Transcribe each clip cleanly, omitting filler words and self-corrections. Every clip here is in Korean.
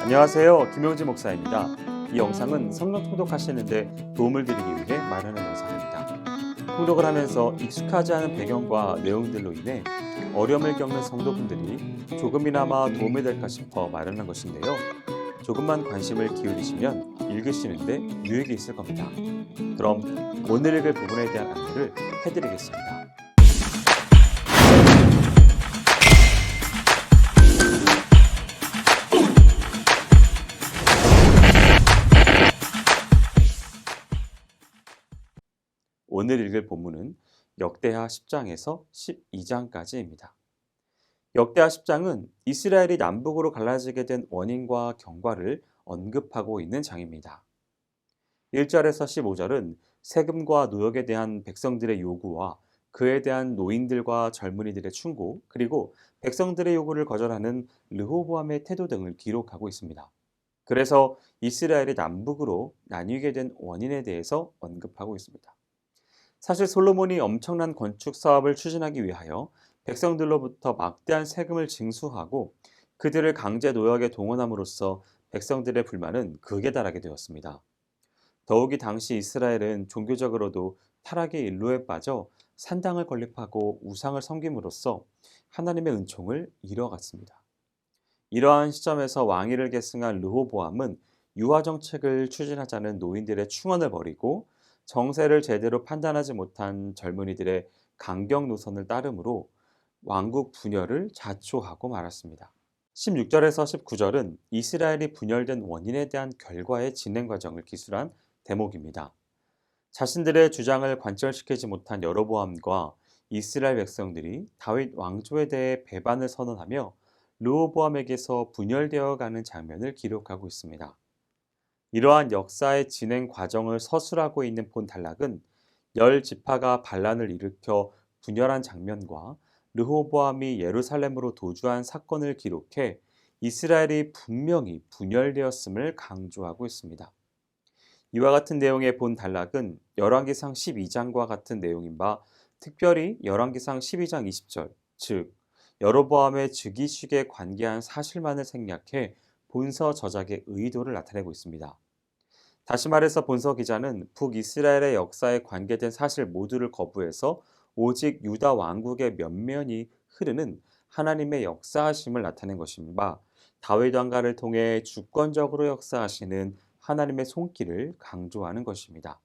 안녕하세요. 김용지 목사입니다. 이 영상은 성경 통독하시는데 도움을 드리기 위해 마련한 영상입니다. 통독을 하면서 익숙하지 않은 배경과 내용들로 인해 어려움을 겪는 성도분들이 조금이나마 도움이 될까 싶어 마련한 것인데요. 조금만 관심을 기울이시면 읽으시는데 유익이 있을 겁니다. 그럼 오늘 읽을 부분에 대한 안내를 해드리겠습니다. 오늘 읽을 본문은 역대하 10장에서 12장까지입니다. 역대하 10장은 이스라엘이 남북으로 갈라지게 된 원인과 경과를 언급하고 있는 장입니다. 1절에서 15절은 세금과 노역에 대한 백성들의 요구와 그에 대한 노인들과 젊은이들의 충고, 그리고 백성들의 요구를 거절하는 르호보암의 태도 등을 기록하고 있습니다. 그래서 이스라엘이 남북으로 나뉘게 된 원인에 대해서 언급하고 있습니다. 사실 솔로몬이 엄청난 건축 사업을 추진하기 위하여 백성들로부터 막대한 세금을 징수하고 그들을 강제 노역에 동원함으로써 백성들의 불만은 극에 달하게 되었습니다. 더욱이 당시 이스라엘은 종교적으로도 타락의 일로에 빠져 산당을 건립하고 우상을 섬김으로써 하나님의 은총을 잃어갔습니다. 이러한 시점에서 왕위를 계승한 르호보암은 유화 정책을 추진하자는 노인들의 충언을 벌이고 정세를 제대로 판단하지 못한 젊은이들의 강경 노선을 따름으로 왕국 분열을 자초하고 말았습니다. 16절에서 19절은 이스라엘이 분열된 원인에 대한 결과의 진행 과정을 기술한 대목입니다. 자신들의 주장을 관철시키지 못한 여로보암과 이스라엘 백성들이 다윗 왕조에 대해 배반을 선언하며 르호보암에게서 분열되어 가는 장면을 기록하고 있습니다. 이러한 역사의 진행 과정을 서술하고 있는 본 단락은 열 지파가 반란을 일으켜 분열한 장면과 르호보암이 예루살렘으로 도주한 사건을 기록해 이스라엘이 분명히 분열되었음을 강조하고 있습니다. 이와 같은 내용의 본 단락은 열왕기상 12장과 같은 내용인 바 특별히 열왕기상 12장 20절, 즉 여로보암의 즉위식에 관계한 사실만을 생략해 본서 저작의 의도를 나타내고 있습니다. 다시 말해서 본서 기자는 북이스라엘의 역사에 관계된 사실 모두를 거부해서 오직 유다 왕국의 면면이 흐르는 하나님의 역사하심을 나타낸 것인 바 다윗 왕가를 통해 주권적으로 역사하시는 하나님의 손길을 강조하는 것입니다.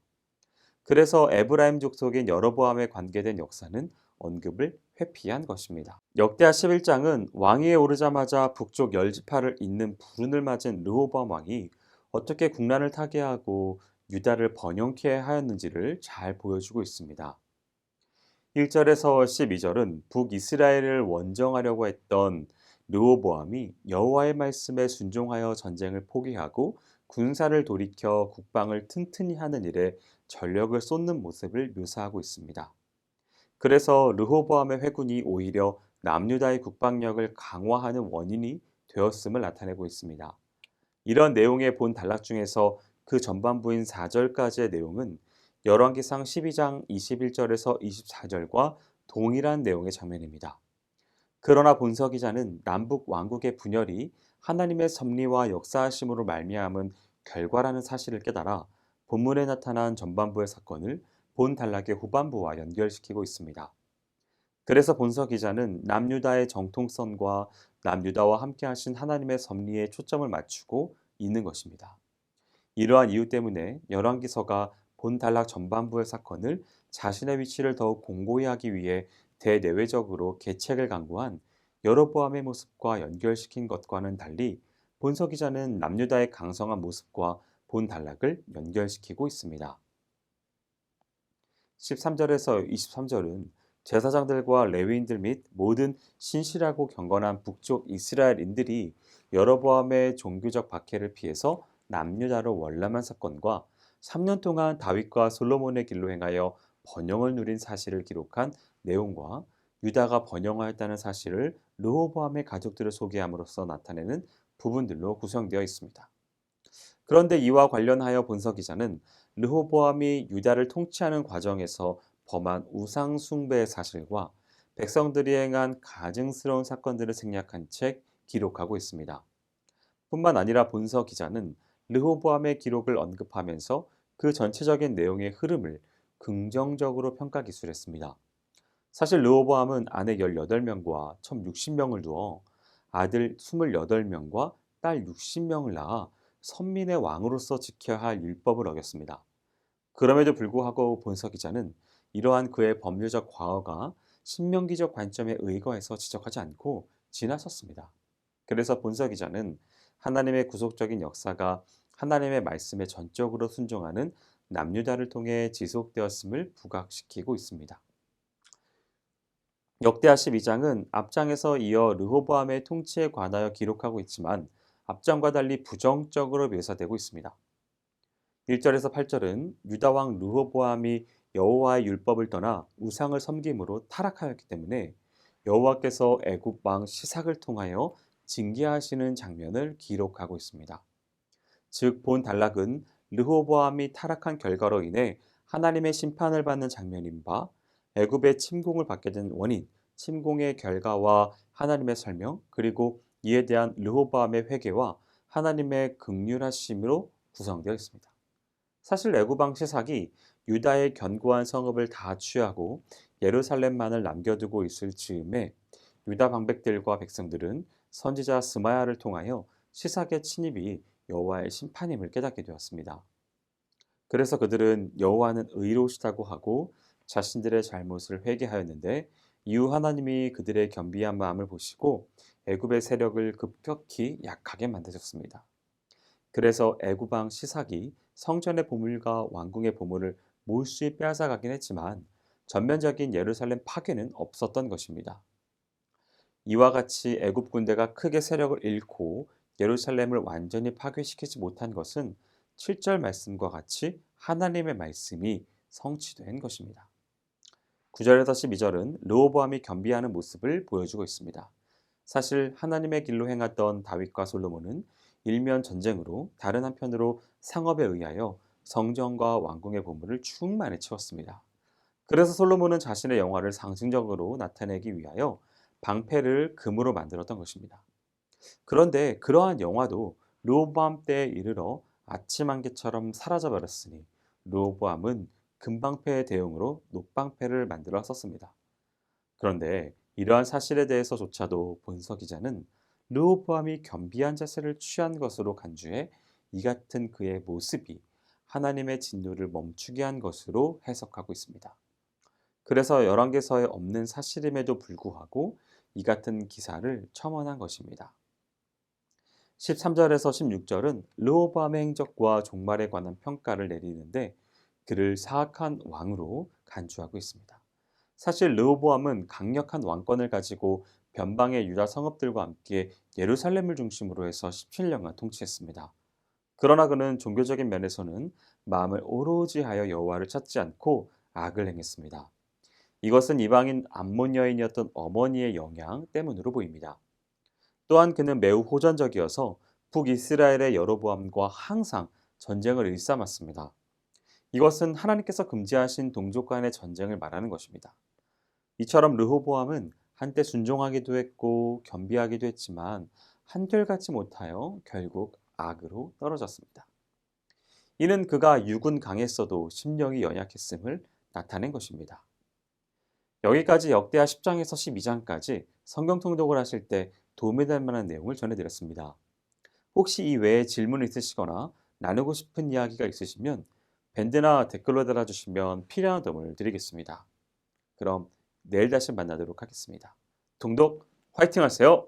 그래서 에브라임 족속인 여로보암에 관계된 역사는 언급을 회피한 것입니다. 역대하 11장은 왕위에 오르자마자 북쪽 열지파를 잇는 불운을 맞은 르호보암 왕이 어떻게 국난을 타개하고 유다를 번영케 하였는지를 잘 보여주고 있습니다. 1절에서 12절은 북이스라엘을 원정하려고 했던 르호보암이 여호와의 말씀에 순종하여 전쟁을 포기하고 군사를 돌이켜 국방을 튼튼히 하는 일에 전력을 쏟는 모습을 묘사하고 있습니다. 그래서 르호보암의 회군이 오히려 남유다의 국방력을 강화하는 원인이 되었음을 나타내고 있습니다. 이런 내용의 본 단락 중에서 그 전반부인 4절까지의 내용은 열왕기상 12장 21절에서 24절과 동일한 내용의 장면입니다. 그러나 본서 기자는 남북 왕국의 분열이 하나님의 섭리와 역사하심으로 말미암은 결과라는 사실을 깨달아 본문에 나타난 전반부의 사건을 본 단락의 후반부와 연결시키고 있습니다. 그래서 본서 기자는 남유다의 정통성과 남유다와 함께 하신 하나님의 섭리에 초점을 맞추고 있는 것입니다. 이러한 이유 때문에 열왕기서가 본 단락 전반부의 사건을 자신의 위치를 더욱 공고히 하기 위해 대내외적으로 계책을 강구한 여로보암의 모습과 연결시킨 것과는 달리 본서 기자는 남유다의 강성한 모습과 본 단락을 연결시키고 있습니다. 13절에서 23절은 제사장들과 레위인들 및 모든 신실하고 경건한 북쪽 이스라엘인들이 여로보암의 종교적 박해를 피해서 남유다로 월남한 사건과 3년 동안 다윗과 솔로몬의 길로 행하여 번영을 누린 사실을 기록한 내용과 유다가 번영하였다는 사실을 르호보암의 가족들을 소개함으로써 나타내는 부분들로 구성되어 있습니다. 그런데 이와 관련하여 본서 기자는 르호보암이 유다를 통치하는 과정에서 범한 우상 숭배의 사실과 백성들이 행한 가증스러운 사건들을 생략한 채 기록하고 있습니다. 뿐만 아니라 본서 기자는 르호보암의 기록을 언급하면서 그 전체적인 내용의 흐름을 긍정적으로 평가 기술했습니다. 사실 르호보암은 아내 18명과 첩 60명을 두어 아들 28명과 딸 60명을 낳아 선민의 왕으로서 지켜야 할 율법을 어겼습니다. 그럼에도 불구하고 본서 기자는 이러한 그의 법률적 과오가 신명기적 관점에 의거해서 지적하지 않고 지나쳤습니다. 그래서 본서 기자는 하나님의 구속적인 역사가 하나님의 말씀에 전적으로 순종하는 남유다를 통해 지속되었음을 부각시키고 있습니다. 역대하 12장은 앞장에서 이어 르호보암의 통치에 관하여 기록하고 있지만 앞장과 달리 부정적으로 묘사되고 있습니다. 1절에서 8절은 유다 왕 르호보암이 여호와의 율법을 떠나 우상을 섬김으로 타락하였기 때문에 여호와께서 애굽 왕 시삭을 통하여 징계하시는 장면을 기록하고 있습니다. 즉 본 단락은 르호보암이 타락한 결과로 인해 하나님의 심판을 받는 장면인 바 애굽의 침공을 받게 된 원인, 침공의 결과와 하나님의 설명, 그리고 이에 대한 르호보암의 회개와 하나님의 긍휼하심으로 구성되어 있습니다. 사실 애굽 왕 시삭이 유다의 견고한 성읍을 다 취하고 예루살렘만을 남겨두고 있을 즈음에 유다 방백들과 백성들은 선지자 스마야를 통하여 시삭의 침입이 여호와의 심판임을 깨닫게 되었습니다. 그래서 그들은 여호와는 의로우시다고 하고 자신들의 잘못을 회개하였는데 이후 하나님이 그들의 겸비한 마음을 보시고 애굽의 세력을 급격히 약하게 만드셨습니다. 그래서 애굽 왕 시삭이 성전의 보물과 왕궁의 보물을 몰수히 빼앗아가긴 했지만 전면적인 예루살렘 파괴는 없었던 것입니다. 이와 같이 애굽 군대가 크게 세력을 잃고 예루살렘을 완전히 파괴시키지 못한 것은 7절 말씀과 같이 하나님의 말씀이 성취된 것입니다. 9절에서 12절은 르호보암이 겸비하는 모습을 보여주고 있습니다. 사실 하나님의 길로 행했던 다윗과 솔로몬은 일면 전쟁으로 다른 한편으로 상업에 의하여 성전과 왕궁의 보물을 충만히 채웠습니다. 그래서 솔로몬은 자신의 영화를 상징적으로 나타내기 위하여 방패를 금으로 만들었던 것입니다. 그런데 그러한 영화도 르호보암 때에 이르러 아침 안개처럼 사라져 버렸으니 르호보암은 금방패의 대용으로 녹방패를 만들어 썼습니다. 그런데 이러한 사실에 대해서조차도 본서 기자는 르호보암이 겸비한 자세를 취한 것으로 간주해 이 같은 그의 모습이 하나님의 진노를 멈추게 한 것으로 해석하고 있습니다. 그래서 열왕기서에 없는 사실임에도 불구하고 이 같은 기사를 첨언한 것입니다. 13절에서 16절은 르호보암의 행적과 종말에 관한 평가를 내리는데 그를 사악한 왕으로 간주하고 있습니다. 사실 르호보암은 강력한 왕권을 가지고 변방의 유다 성읍들과 함께 예루살렘을 중심으로 해서 17년간 통치했습니다. 그러나 그는 종교적인 면에서는 마음을 오로지 하여 여호와를 찾지 않고 악을 행했습니다. 이것은 이방인 암몬 여인이었던 어머니의 영향 때문으로 보입니다. 또한 그는 매우 호전적이어서 북이스라엘의 여로보암과 항상 전쟁을 일삼았습니다. 이것은 하나님께서 금지하신 동족 간의 전쟁을 말하는 것입니다. 이처럼 르호보암은 한때 순종하기도 했고 겸비하기도 했지만 한결같이 못하여 결국 악으로 떨어졌습니다. 이는 그가 육은 강했어도 심령이 연약했음을 나타낸 것입니다. 여기까지 역대하 10장에서 12장까지 성경 통독을 하실 때 도움이 될 만한 내용을 전해드렸습니다. 혹시 이 외에 질문 있으시거나 나누고 싶은 이야기가 있으시면 밴드나 댓글로 달아주시면 필요한 도움을 드리겠습니다. 그럼 내일 다시 만나도록 하겠습니다. 통독 화이팅 하세요!